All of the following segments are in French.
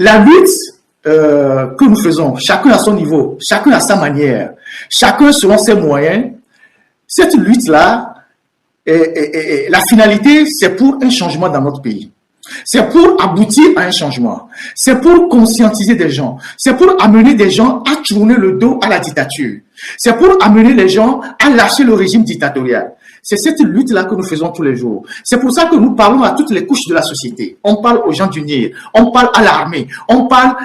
La lutte que nous faisons, chacun à son niveau, chacun à sa manière, chacun selon ses moyens, cette lutte-là, la finalité, c'est pour un changement dans notre pays. C'est pour aboutir à un changement. C'est pour conscientiser des gens. C'est pour amener des gens à tourner le dos à la dictature. C'est pour amener les gens à lâcher le régime dictatorial. C'est cette lutte-là que nous faisons tous les jours. C'est pour ça que nous parlons à toutes les couches de la société. On parle aux gens du Nil, on parle à l'armée, on parle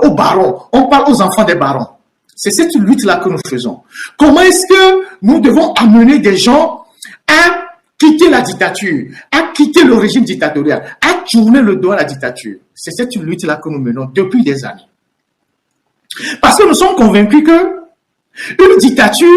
aux barons, on parle aux enfants des barons. C'est cette lutte-là que nous faisons. Comment est-ce que nous devons amener des gens à quitter la dictature, à quitter le régime dictatorial, à tourner le dos à la dictature? C'est cette lutte-là que nous menons depuis des années. Parce que nous sommes convaincus que une dictature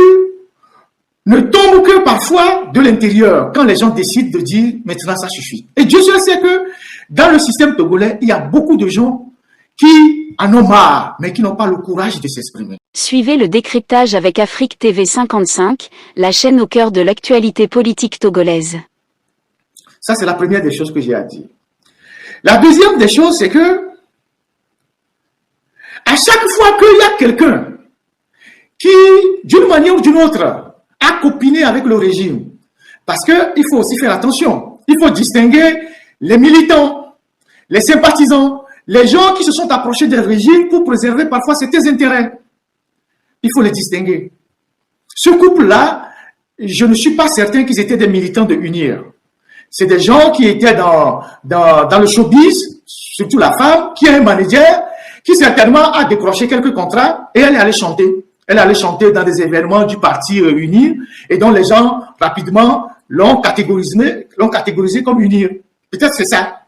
ne tombe que parfois de l'intérieur, quand les gens décident de dire « maintenant ça suffit ». Et Dieu seul sait que dans le système togolais, il y a beaucoup de gens qui en ont marre, mais qui n'ont pas le courage de s'exprimer. Suivez le décryptage avec Afrique TV 55, la chaîne au cœur de l'actualité politique togolaise. Ça, c'est la première des choses que j'ai à dire. La deuxième des choses, c'est que à chaque fois qu'il y a quelqu'un qui, d'une manière ou d'une autre, a copiné avec le régime, parce qu'il faut aussi faire attention, il faut distinguer les militants, les sympathisants, les gens qui se sont approchés du régime pour préserver parfois certains intérêts. Il faut les distinguer. Ce couple-là, je ne suis pas certain qu'ils étaient des militants de UNIR. C'est des gens qui étaient dans le showbiz, surtout la femme, qui a un manager, qui certainement a décroché quelques contrats et elle est allée chanter. Elle allait chanter dans des événements du parti UNIR et dont les gens, rapidement, l'ont catégorisé comme UNIR. Peut-être c'est ça.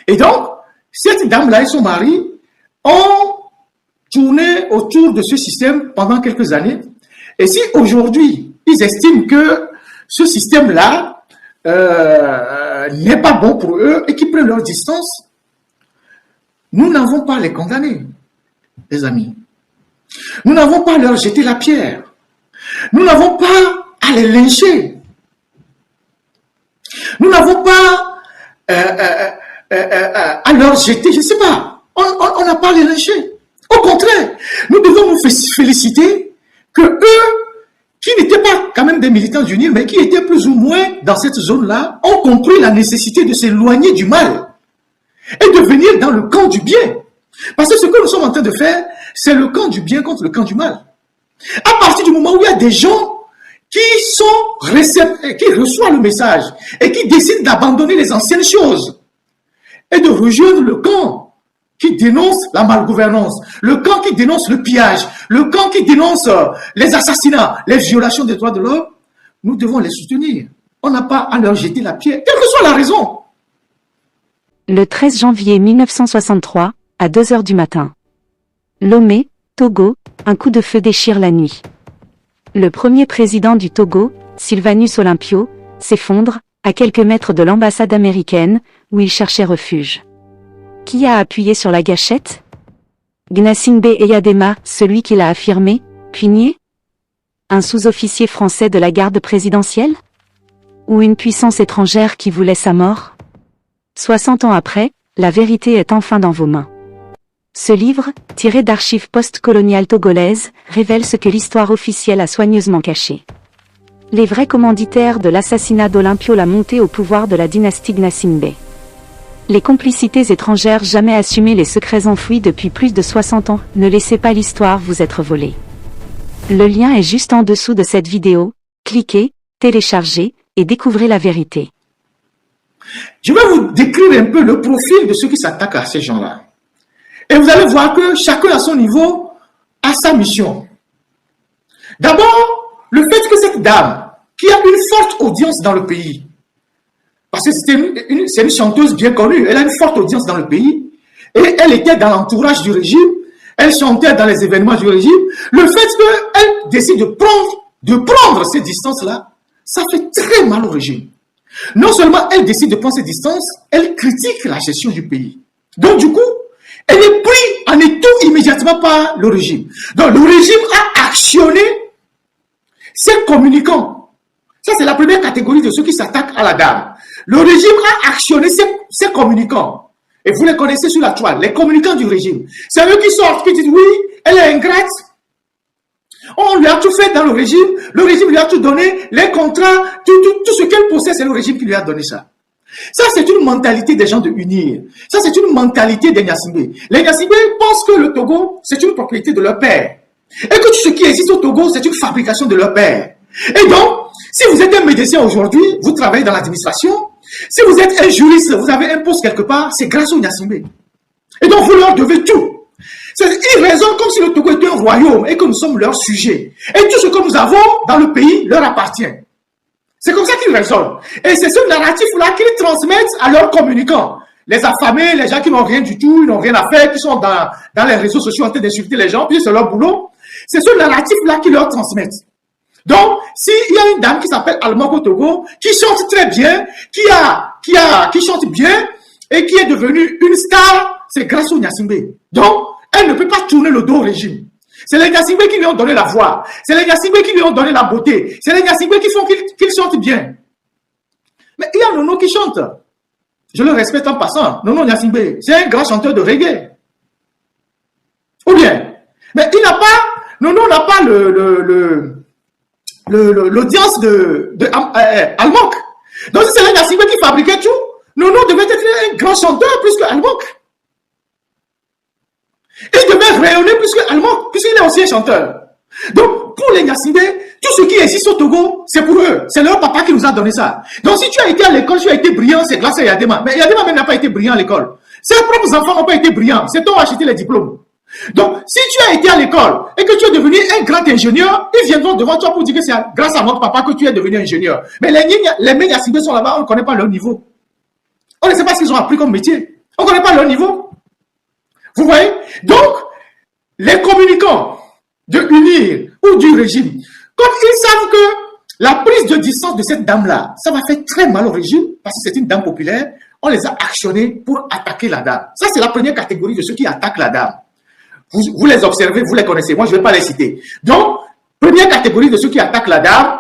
Et donc, cette dame-là et son mari ont tourné autour de ce système pendant quelques années. Et si aujourd'hui, ils estiment que ce système-là n'est pas bon pour eux et qu'ils prennent leur distance, nous n'avons pas à les condamner, les amis. Nous n'avons pas à leur jeter la pierre. Nous n'avons pas à les lyncher. Nous n'avons pas à leur jeter, je ne sais pas. On n'a pas à les lyncher. Au contraire, nous devons nous féliciter que eux, qui n'étaient pas quand même des militants d'UNIR, mais qui étaient plus ou moins dans cette zone-là, ont compris la nécessité de s'éloigner du mal et de venir dans le camp du bien. Parce que ce que nous sommes en train de faire, c'est le camp du bien contre le camp du mal. À partir du moment où il y a des gens qui reçoivent le message et qui décident d'abandonner les anciennes choses et de rejoindre le camp qui dénonce la malgouvernance, le camp qui dénonce le pillage, le camp qui dénonce les assassinats, les violations des droits de l'homme, nous devons les soutenir. On n'a pas à leur jeter la pierre, quelle que soit la raison. Le 13 janvier 1963, à 2 heures du matin. Lomé, Togo, un coup de feu déchire la nuit. Le premier président du Togo, Sylvanus Olympio, s'effondre, à quelques mètres de l'ambassade américaine, où il cherchait refuge. Qui a appuyé sur la gâchette? Gnassingbé Eyadema, celui qui l'a affirmé, puis nié? Un sous-officier français de la garde présidentielle? Ou une puissance étrangère qui voulait sa mort? 60 ans après, la vérité est enfin dans vos mains. Ce livre, tiré d'archives post-coloniales togolaises, révèle ce que l'histoire officielle a soigneusement caché. Les vrais commanditaires de l'assassinat d'Olympio, la montée au pouvoir de la dynastie Gnassingbé. Les complicités étrangères jamais assumées, les secrets enfouis depuis plus de 60 ans, ne laissez pas l'histoire vous être volée. Le lien est juste en dessous de cette vidéo, cliquez, téléchargez, et découvrez la vérité. Je vais vous décrire un peu le profil de ceux qui s'attaquent à ces gens-là. Et vous allez voir que chacun à son niveau a sa mission. D'abord, le fait que cette dame, qui a une forte audience dans le pays, parce que c'est une chanteuse bien connue, elle a une forte audience dans le pays, et elle était dans l'entourage du régime, elle chantait dans les événements du régime, le fait qu'elle décide de prendre ces distances-là, ça fait très mal au régime. Non seulement elle décide de prendre ces distances, elle critique la gestion du pays. Donc du coup, elle est prise en étau immédiatement par le régime. Donc le régime a actionné ses communicants. Ça, c'est la première catégorie de ceux qui s'attaquent à la dame. Le régime a actionné ses communicants. Et vous les connaissez sur la toile, les communicants du régime. C'est eux qui sortent, qui disent oui, elle est ingrate. On lui a tout fait dans le régime lui a tout donné, les contrats, tout ce qu'elle possède, c'est le régime qui lui a donné ça. Ça, c'est une mentalité des gens de unir. Ça, c'est une mentalité des Gnassingbé. Les Gnassingbé pensent que le Togo, c'est une propriété de leur père. Et que tout ce qui existe au Togo, c'est une fabrication de leur père. Et donc, si vous êtes un médecin aujourd'hui, vous travaillez dans l'administration, si vous êtes un juriste, vous avez un poste quelque part, c'est grâce aux Gnassingbé. Et donc, vous leur devez tout. Ils raisonnent comme si le Togo était un royaume et que nous sommes leurs sujets. Et tout ce que nous avons dans le pays leur appartient. C'est comme ça qu'ils raisonnent. Et c'est ce narratif-là qu'ils transmettent à leurs communicants. Les affamés, les gens qui n'ont rien du tout, ils n'ont rien à faire, qui sont dans les réseaux sociaux en train d'insulter les gens, puis c'est leur boulot. C'est ce narratif-là qu'ils leur transmettent. Donc, s'il y a une dame qui s'appelle Almok au Togo, qui chante très bien, qui chante bien, et qui est devenue une star, c'est grâce au Gnassingbé. Donc, elle ne peut pas tourner le dos au régime. C'est les Gnassingbé qui lui ont donné la voix. C'est les Gnassingbé qui lui ont donné la beauté. C'est les Gnassingbé qui font qu'il chante bien. Mais il y a Nono qui chante. Je le respecte en passant. Nono Gnassingbé, c'est un grand chanteur de reggae. Ou bien. Mais il n'a pas, Nono n'a pas l'audience de Almok. Donc si c'est les Gnassingbé qui fabriquait tout, Nono devait être un grand chanteur plus que Almok. Il devait rayonner plus que Almok, puisqu'il est aussi un chanteur. Donc, pour les Gnassingbé, tout ce qui existe au Togo, c'est pour eux. C'est leur papa qui nous a donné ça. Donc, si tu as été à l'école, tu as été brillant, c'est grâce à Yadema. Mais Yadema même n'a pas été brillant à l'école. Ses propres enfants n'ont pas été brillants. C'est eux qui ont acheté les diplômes. Donc, si tu as été à l'école et que tu es devenu un grand ingénieur, ils viendront devant toi pour dire que c'est grâce à notre papa que tu es devenu ingénieur. Mais les Gnassingbé sont là-bas, on ne connaît pas leur niveau. On ne sait pas ce qu'ils ont appris comme métier. On ne connaît pas leur niveau. Vous voyez? Donc, les communicants de UNIR ou du régime, comme ils savent que la prise de distance de cette dame-là, ça va faire très mal au régime, parce que c'est une dame populaire, on les a actionnés pour attaquer la dame. Ça, c'est la première catégorie de ceux qui attaquent la dame. Vous les observez, vous les connaissez. Moi, je ne vais pas les citer. Donc, première catégorie de ceux qui attaquent la dame,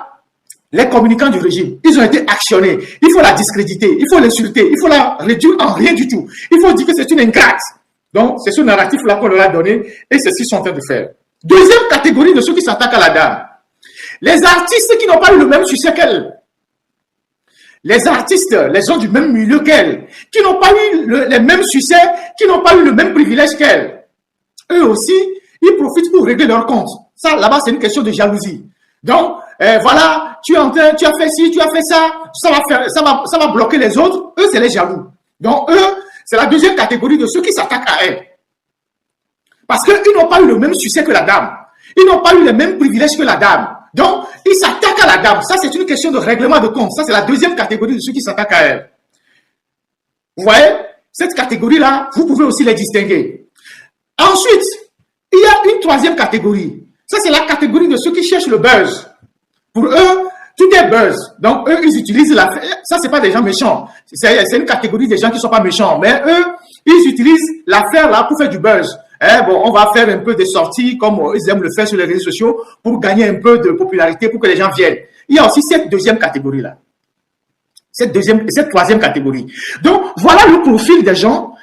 les communicants du régime, ils ont été actionnés. Il faut la discréditer, il faut l'insulter, il faut la réduire en rien du tout. Il faut dire que c'est une ingrate. Donc, c'est ce narratif-là qu'on leur a donné et c'est ce qu'ils sont en train de faire. Deuxième catégorie de ceux qui s'attaquent à la dame. Les artistes qui n'ont pas eu le même succès qu'elle. Les artistes, les gens du même milieu qu'elle, qui n'ont pas eu les mêmes succès, qui n'ont pas eu le même privilège qu'elle. Eux aussi, ils profitent pour régler leur compte. Ça, là-bas, c'est une question de jalousie. Donc, voilà, tu as fait ci, tu as fait ça, ça va bloquer les autres. Eux, c'est les jaloux. Donc, eux, c'est la deuxième catégorie de ceux qui s'attaquent à elle. Parce qu'ils n'ont pas eu le même succès que la dame. Ils n'ont pas eu les mêmes privilèges que la dame. Donc, ils s'attaquent à la dame. Ça, c'est une question de règlement de compte. Ça, c'est la deuxième catégorie de ceux qui s'attaquent à elle. Vous voyez? Cette catégorie-là, vous pouvez aussi les distinguer. Ensuite, il y a une troisième catégorie. Ça, c'est la catégorie de ceux qui cherchent le buzz. Pour eux, tout est buzz. Donc, eux, ils utilisent la... Ça, c'est pas des gens méchants. C'est une catégorie des gens qui sont pas méchants. Mais eux, ils utilisent l'affaire là pour faire du buzz. Bon, on va faire un peu de sorties comme ils aiment le faire sur les réseaux sociaux pour gagner un peu de popularité, pour que les gens viennent. Il y a aussi cette deuxième catégorie-là. Cette troisième catégorie. Donc, voilà le profil des gens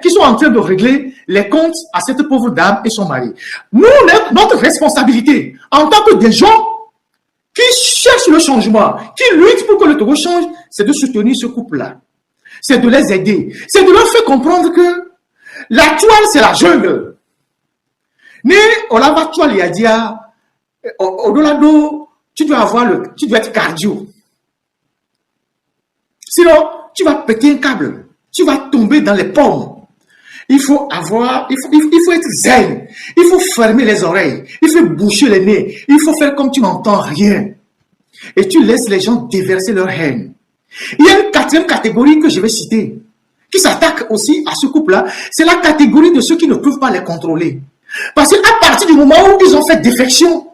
qui sont en train de régler les comptes à cette pauvre dame et son mari. Nous, notre responsabilité, en tant que des gens qui cherchent le changement, qui luttent pour que le Togo change, c'est de soutenir ce couple-là. C'est de les aider. C'est de leur faire comprendre que la toile, c'est la jungle. Mais on la va toile, il y a dit, au-delà d'eau, tu dois être cardio. Sinon, tu vas péter un câble. Tu vas tomber dans les pommes. Il faut être zen. Il faut fermer les oreilles. Il faut boucher les nez. Il faut faire comme tu n'entends rien. Et tu laisses les gens déverser leur haine. Il y a une quatrième catégorie que je vais citer, qui s'attaque aussi à ce couple-là. C'est la catégorie de ceux qui ne peuvent pas les contrôler. Parce qu'à partir du moment où ils ont fait défection,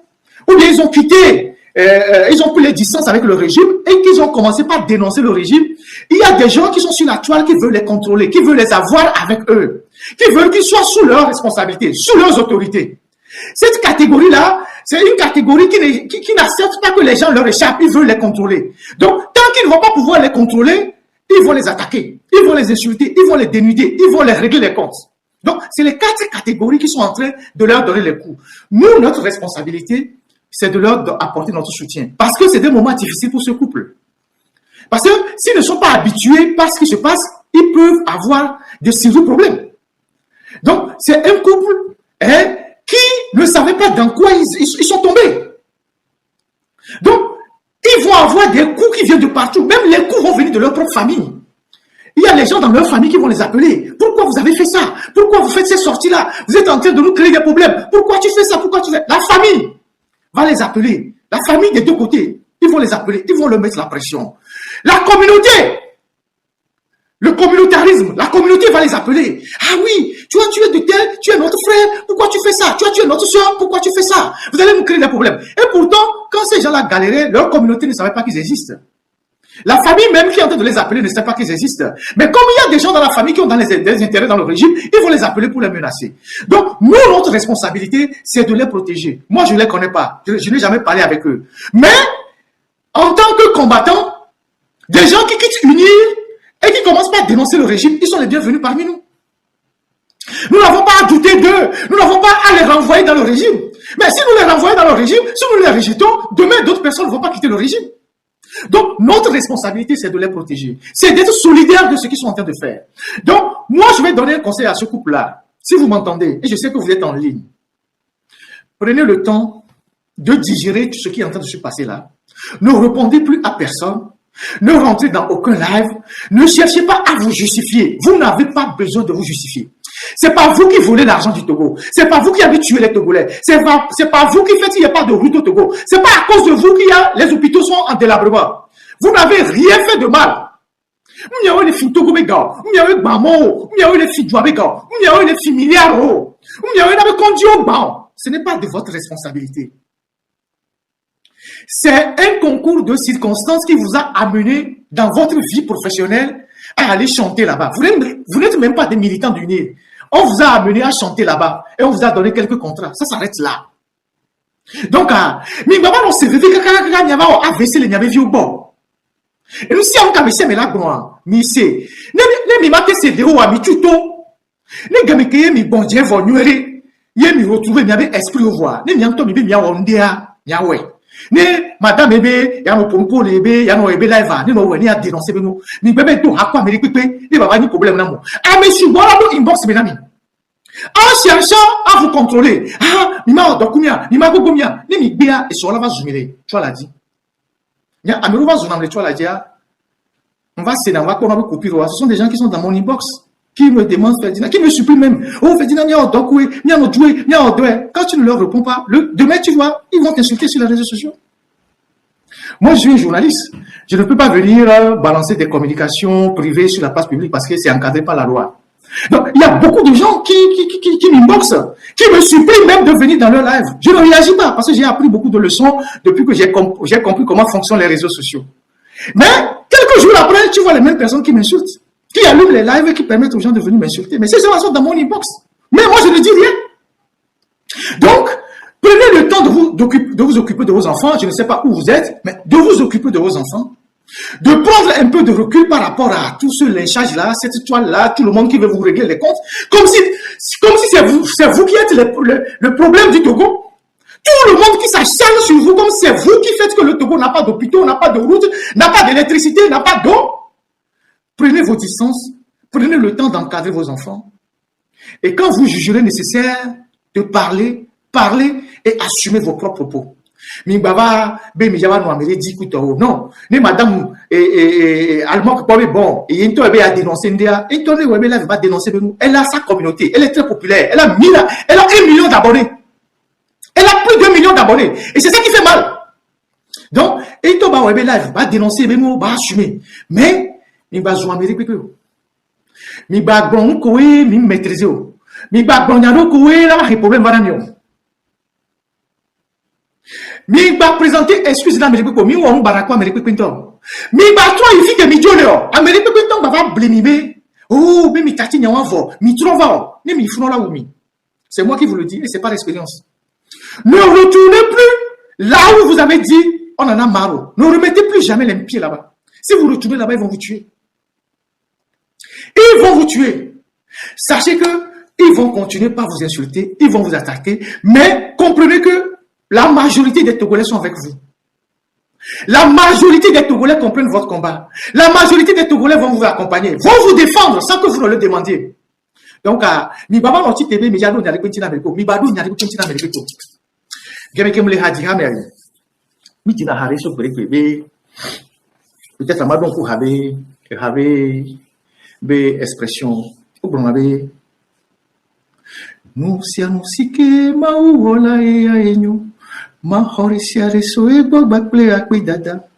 ou bien ils ont quitté, ils ont pris les distances avec le régime et qu'ils ont commencé par dénoncer le régime, il y a des gens qui sont sur la toile qui veulent les contrôler, qui veulent les avoir avec eux, qui veulent qu'ils soient sous leur responsabilité, sous leurs autorités. Cette catégorie-là, c'est une catégorie qui n'accepte pas que les gens leur échappent, ils veulent les contrôler. Donc, tant qu'ils ne vont pas pouvoir les contrôler, ils vont les attaquer, ils vont les insulter, ils vont les dénuder, ils vont les régler les comptes. Donc, c'est les 4 catégories qui sont en train de leur donner les coups. Nous, notre responsabilité, c'est de leur apporter notre soutien. Parce que c'est des moments difficiles pour ce couple. Parce que s'ils ne sont pas habitués par ce qui se passe, ils peuvent avoir de sérieux problèmes. Donc, c'est un couple qui ne savait pas dans quoi ils sont tombés. Donc, ils vont avoir des coups qui viennent de partout. Même les coups vont venir de leur propre famille. Il y a les gens dans leur famille qui vont les appeler. Pourquoi vous avez fait ça? Pourquoi vous faites ces sorties-là? Vous êtes en train de nous créer des problèmes. Pourquoi tu fais ça? Pourquoi tu fais... La famille va les appeler. La famille des deux côtés. Ils vont les appeler. Ils vont leur mettre la pression. La communauté, le communautarisme, la communauté va les appeler. Ah oui, tu as tué de tel, tu es notre frère, pourquoi tu fais ça? Tu as tué notre soeur, pourquoi tu fais ça? Vous allez nous créer des problèmes. Et pourtant, quand ces gens-là galéraient, leur communauté ne savait pas qu'ils existent. La famille même qui est en train de les appeler ne sait pas qu'ils existent. Mais comme il y a des gens dans la famille qui ont des intérêts dans le régime, ils vont les appeler pour les menacer. Donc, nous, notre responsabilité, c'est de les protéger. Moi, je ne les connais pas. Je n'ai jamais parlé avec eux. Mais, en tant que combattants, des gens qui quittent UNIR et qui commencent pas à dénoncer le régime, ils sont les bienvenus parmi nous. Nous n'avons pas à douter d'eux. Nous n'avons pas à les renvoyer dans le régime. Mais si nous les renvoyons dans le régime, si nous les rejetons, demain, d'autres personnes ne vont pas quitter le régime. Donc, notre responsabilité, c'est de les protéger. C'est d'être solidaire de ce qu'ils sont en train de faire. Donc, moi, je vais donner un conseil à ce couple-là. Si vous m'entendez, et je sais que vous êtes en ligne, prenez le temps de digérer tout ce qui est en train de se passer là. Ne répondez plus à personne. Ne rentrez dans aucun live. Ne cherchez pas à vous justifier. Vous n'avez pas besoin de vous justifier. C'est pas vous qui volez l'argent du Togo. C'est pas vous qui avez tué les Togolais. C'est pas vous qui faites qu'il n'y a pas de route au Togo. C'est pas à cause de vous qu'il y a les hôpitaux sont en délabrement. Vous n'avez rien fait de mal. Ce n'est pas de votre responsabilité. C'est un concours de circonstances qui vous a amené dans votre vie professionnelle à aller chanter là-bas. Vous n'êtes même pas des militants d'UNIR. On vous a amené à chanter là-bas et on vous a donné quelques contrats. Ça s'arrête là. Donc, mais maman, on s'est vu que AVC les n'avait vu au bord. Et nous, si on a mis là, mais c'est, ne m'a c'est de haut à mi tuto. Ne gamme que mi bon Dieu va nous aider. Yé mi retrouver mi avait esprit au voir. Ne mi en tombe mi a ondea, ya ouais. Ne madame ebe ya mo pompo lebe ya no ebe live ni no we ni a dénoncer be no ni bebe to akwa me pepe ni baba ni problème na mo ah mais si voilà no inbox be na mi en cherchant à vous contrôler ah mi ma dokumia ni ma gogomia ni mi gbia e so la va zumire tu l'as dit ya amiru va zunamle tu l'as dit on va c'est dans va qu'on va copier ce sont des gens qui sont dans mon inbox qui me demandent Ferdinand, qui me supplient même. Oh, Ferdinand, quand tu ne leur réponds pas, demain, tu vois, ils vont t'insulter sur les réseaux sociaux. Moi, je suis un journaliste. Je ne peux pas venir balancer des communications privées sur la place publique parce que c'est encadré par la loi. Donc, il y a beaucoup de gens qui m'inboxent, qui me supplient même de venir dans leur live. Je ne réagis pas parce que j'ai appris beaucoup de leçons depuis que j'ai compris comment fonctionnent les réseaux sociaux. Mais, quelques jours après, tu vois les mêmes personnes qui m'insultent, qui allument les lives et qui permettent aux gens de venir m'insulter. Mais ces gens sont dans mon inbox. Mais moi, je ne dis rien. Donc, prenez le temps de vous occuper de vos enfants. Je ne sais pas où vous êtes, mais de vous occuper de vos enfants. De prendre un peu de recul par rapport à tout ce lynchage-là, cette toile-là, tout le monde qui veut vous régler les comptes. Comme si c'est vous qui êtes le problème du Togo. Tout le monde qui s'acharne sur vous comme c'est vous qui faites que le Togo n'a pas d'hôpitaux, n'a pas de route, n'a pas d'électricité, n'a pas d'eau. Prenez vos distances, prenez le temps d'encadrer vos enfants. Et quand vous jugerez nécessaire de parler et assumer vos propres propos. Non, madame, allemand, bon, elle a sa communauté, elle est très populaire, elle a 1 million d'abonnés. Elle a plus de 1 million d'abonnés. Et c'est ça qui fait mal. Donc, elle va dénoncer, va assumer. Mais, mi ba zo Amérique pe o mi ba gbon ko we mi maîtriser o mi ba gbon yado ko we la ba problème va na mi ba présenter excuse na Amérique ko mi wo barako Amérique pe nto mi ba toi il fit que mi jole o Amérique pe nto ba va blemibe oh mais mi tati nyawa vo mi trova o ni mi funo la mi c'est moi qui vous le dis et c'est pas l'expérience. Ne retournez plus là où vous avez dit on en a marre. Ne remettez plus jamais les pieds là-bas. Si vous retournez là-bas ils vont vous tuer. Ils vont vous tuer. Sachez que ils vont continuer par vous insulter, ils vont vous attaquer, mais comprenez que la majorité des Togolais sont avec vous. La majorité des Togolais comprennent votre combat. La majorité des Togolais vont vous accompagner, vont vous défendre sans que vous ne le demandiez. Donc, mi baba no titebe mi jado nyari kwentina meriko, mi badu nyari kwentina meriko. Geme kemle hadi hameri. Mi dina hare so breke be. Peut-être ma donc have be expression ou bromabe. Nous siamo sike ma uola e aenyo. Ma horisiare so e bogbakple akpidada.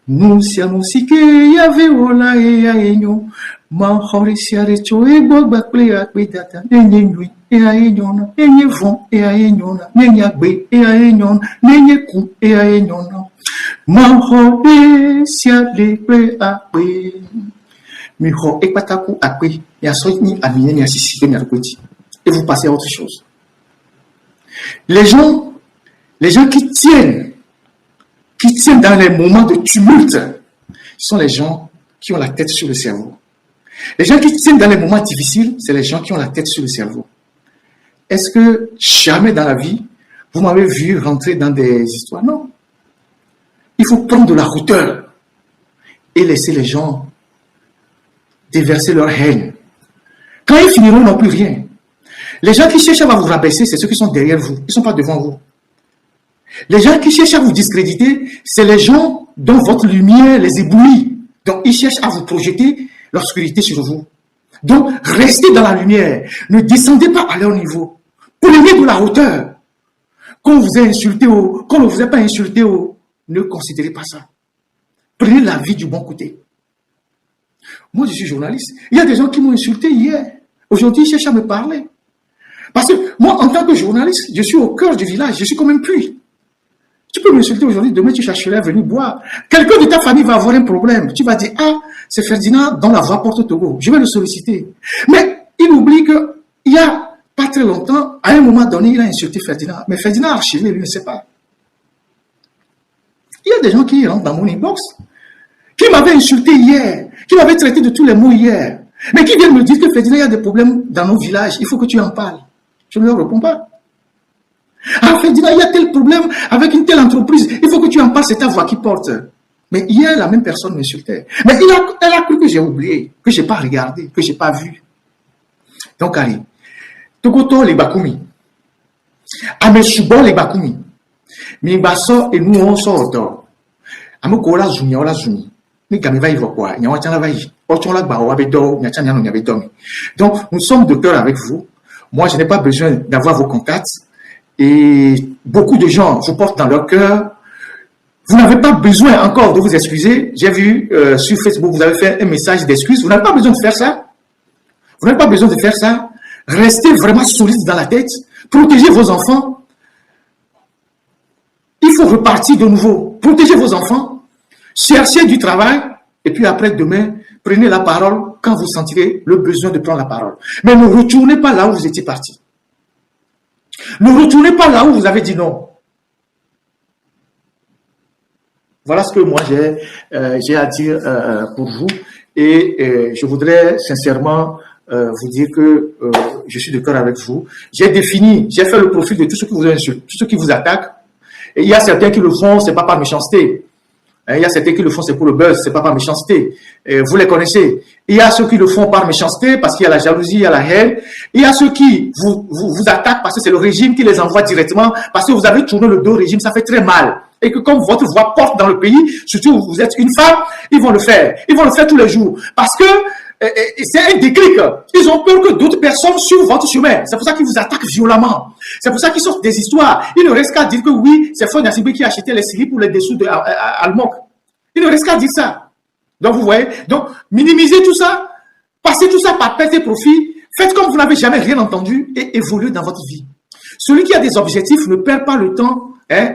Nous siamo sike yave ola e aenyo. Ma horisiare so e bogbakple akpidada. Nenye nui e aenyona, nenye von e aenyona, nenye agbe e aenyona, nenye ku e aenyona. Ma horisiare kwe akpe. Mi ho ekpataku akpe. Ya so ni amine ni asisi ni akweti. Et vous passez à autre chose. Les gens qui tiennent dans les moments de tumulte, sont les gens qui ont la tête sur le cerveau. Les gens qui tiennent dans les moments difficiles, c'est les gens qui ont la tête sur le cerveau. Est-ce que jamais dans la vie, vous m'avez vu rentrer dans des histoires? Non. Il faut prendre de la hauteur et laisser les gens déverser leur haine. Quand ils finiront, ils n'ont plus rien. Les gens qui cherchent à vous rabaisser, c'est ceux qui sont derrière vous. Ils ne sont pas devant vous. Les gens qui cherchent à vous discréditer, c'est les gens dont votre lumière les éblouit. Donc, ils cherchent à vous projeter l'obscurité sur vous. Donc, restez dans la lumière. Ne descendez pas à leur niveau. Prenez de la hauteur. Qu'on vous ait insulté ou qu'on ne vous ait pas insulté, ne considérez pas ça. Prenez la vie du bon côté. Moi, je suis journaliste. Il y a des gens qui m'ont insulté hier. Aujourd'hui, ils cherchent à me parler. Parce que moi, en tant que journaliste, je suis au cœur du village, je suis comme un puits. Tu peux m'insulter aujourd'hui, demain tu chercherais à venir boire. Quelqu'un de ta famille va avoir un problème. Tu vas dire, ah, c'est Ferdinand dont la voix porte au Togo. Je vais le solliciter. Mais il oublie qu'il y a pas très longtemps, à un moment donné, il a insulté Ferdinand. Mais Ferdinand a archivé, lui ne sait pas. Il y a des gens qui rentrent dans mon inbox, qui m'avaient insulté hier, qui m'avaient traité de tous les mots hier, mais qui viennent me dire que Ferdinand, il y a des problèmes dans nos villages, il faut que tu en parles. Je ne leur réponds pas. Ah, Ferdinand, il y a tel problème avec une telle entreprise. Il faut que tu en parles, c'est ta voix qui porte. Mais hier, la même personne m'insultait. Mais elle a cru que j'ai oublié, que je n'ai pas regardé, que je n'ai pas vu. Donc, allez. Togoto les bakumi. Amesubo les bakumi. Mibaso et nous on sort. Amukola zuni, ola zuni. Ni gamiva ivokwa. Nyawachana vai. Ochola ba oabedo, nyachanya no nyabedomi. Donc, nous sommes de cœur avec vous. Moi, je n'ai pas besoin d'avoir vos contacts. Et beaucoup de gens vous portent dans leur cœur. Vous n'avez pas besoin encore de vous excuser. J'ai vu sur Facebook, vous avez fait un message d'excuse. Vous n'avez pas besoin de faire ça. Vous n'avez pas besoin de faire ça. Restez vraiment solide dans la tête. Protégez vos enfants. Il faut repartir de nouveau. Protégez vos enfants. Cherchez du travail. Et puis après, demain, prenez la parole quand vous sentirez le besoin de prendre la parole. Mais ne retournez pas là où vous étiez parti. Ne retournez pas là où vous avez dit non. Voilà ce que moi j'ai à dire pour vous. Et je voudrais sincèrement vous dire que je suis de cœur avec vous. J'ai fait le profil de tous ceux qui vous insultent, tous ceux qui vous attaquent. Et il y a certains qui le font, c'est pas par méchanceté. Il y a certains qui le font, c'est pour le buzz, c'est pas par méchanceté. Vous les connaissez. Il y a ceux qui le font par méchanceté, parce qu'il y a la jalousie, il y a la haine. Il y a ceux qui vous attaquent parce que c'est le régime qui les envoie directement, parce que vous avez tourné le dos au régime, ça fait très mal. Et que comme votre voix porte dans le pays, surtout où vous êtes une femme, ils vont le faire. Ils vont le faire tous les jours. Parce que c'est un déclic. Ils ont peur que d'autres personnes suivent votre chemin. C'est pour ça qu'ils vous attaquent violemment. C'est pour ça qu'ils sortent des histoires. Il ne reste qu'à dire que oui, c'est Fon Yassibé qui a acheté les séries pour les dessous de Almok. Il ne reste qu'à dire ça. Donc vous voyez, donc minimisez tout ça, passez tout ça par perte et profit, faites comme vous n'avez jamais rien entendu et évoluez dans votre vie. Celui qui a des objectifs ne perd pas le temps, hein,